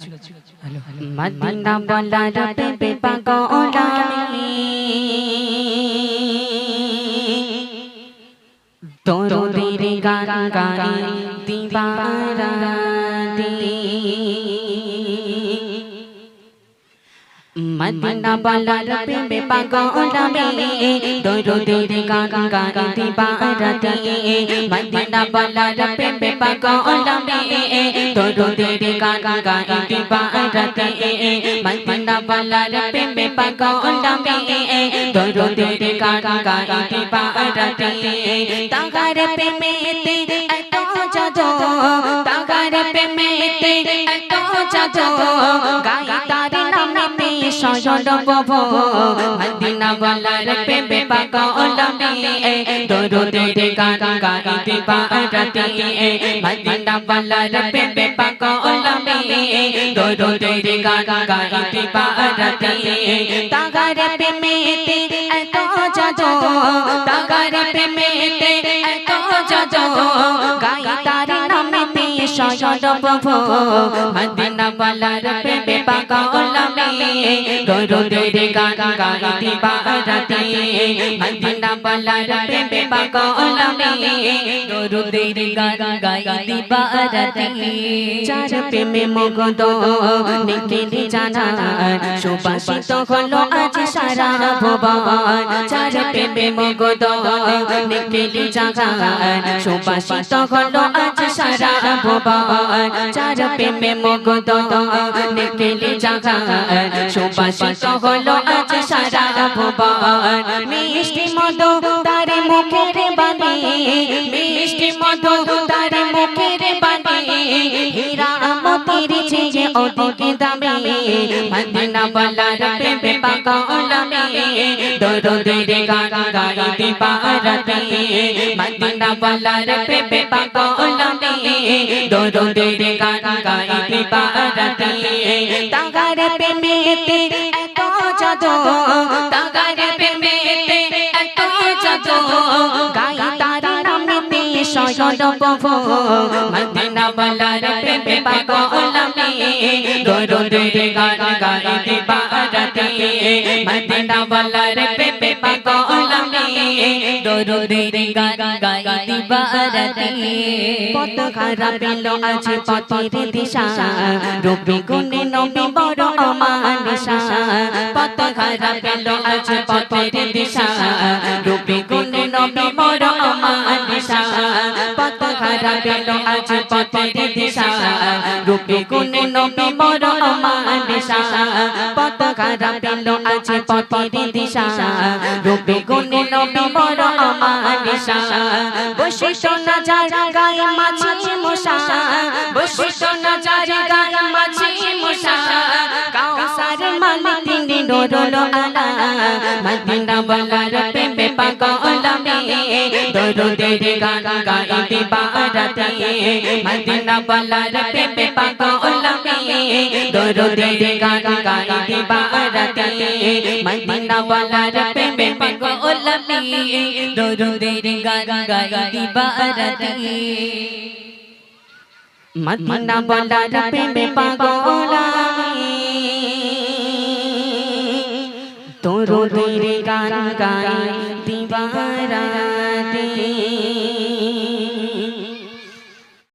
Medina বলার প্রেমে পাগল আমি দরুদের গান গাই দিবারাতি মদিনা বলার প্রেমে পাগল আমি দরুদের গান গাই দিবারাতি মদিনা বলার প্রেমে পাগল আমি দরুদের গান গাই দিবারাতি মদিনা বলার প্রেমে পাগল আমি দরুদের গান গাই দিবারাতি তাগার প্রেমেতে এত জাদু তাগার প্রেমেতে এত জাদু গাই তার নামে শয়ন বব মদিনা বলার প্রেমে পাগল আমি দরুদের গান গাই দিবারাতি মদিনা বলার প্রেমে পাগল আমি দরুদের গান গাই দিবারাতি তাগার প্রেমেতে এত জাদু তাগার প্রেমেতে এত জাদু গাই তার নামে শয়ন বব মদিনা বলার প্রেমে পাগল আমি দরুদের গান গাই দিবারাতি মদিনা বলার প্রেমে পাগল আমি দরুদের গান গাই দিবারাতি চার প্রেমে মগন নিখিল জানা সুবাসিত হলো আজ সারা ভুবন চার প্রেমে মগন নিখিল জানা সুবাসিত হলো আজ সারা ভুবন চার প্রেমে মগন নিখিল জানা সুবাসিত হলো আজ সারা ভুবন মিষ্টি মধু তার মুখের বাণী মিষ্টি মধু তার মুখের বাণী হীরা মতির চেয়ে অধিক দামি মদিনা বলার প্রেমে পাগল আমি দরুদের গান গাই দিবারাতি মদিনা বলার প্রেমে পাগল আমি দরুদের গান গাই দিবারাতি তাগার প্রেমেতে এত জাদু তাগার প্রেমেতে এত জাদু গাই তার নামে শয়ন বব মদিনা বলার প্রেমে পাগল আমি দরুদের গান গাই দিবারাতি মদিনা বলার প্রেমে পাগল আমি দরুদের গান গাই দিবারাতি পথ খারাপ পেল আজ পথের দিশা রূপে গুণে নবী বড় অমানিসা পথ খারাপ পেল আজ পথের দিশা রূপে গুণে নবী বড় অমানিসা পথ খারাপ পেল আজ পথের দিশা রূপে গুণে নবী বড় অমানিসা পথ খারাপ পেল আজ পথের দিশা রূপে গুণে নবী বড় অমানিসা বসিত না যার গায়ে মাছি মশা বসিত না যার গায়ে মাছি মশা কাউসার মালিক তিনি নুরুল আলা মদিনা বলার প্রেমে পাগল আমি দরুদের গান গাই দিবারাতি মদিনা বলার প্রেমে পাগল আমি দরুদের গান গাই দিবারাতি মদিনা বলার প্রেমে পাগল আমি দরুদের গান গাই দিবারাতি মদিনা বলার প্রেমে পাগল আমি দরুদের গান গাই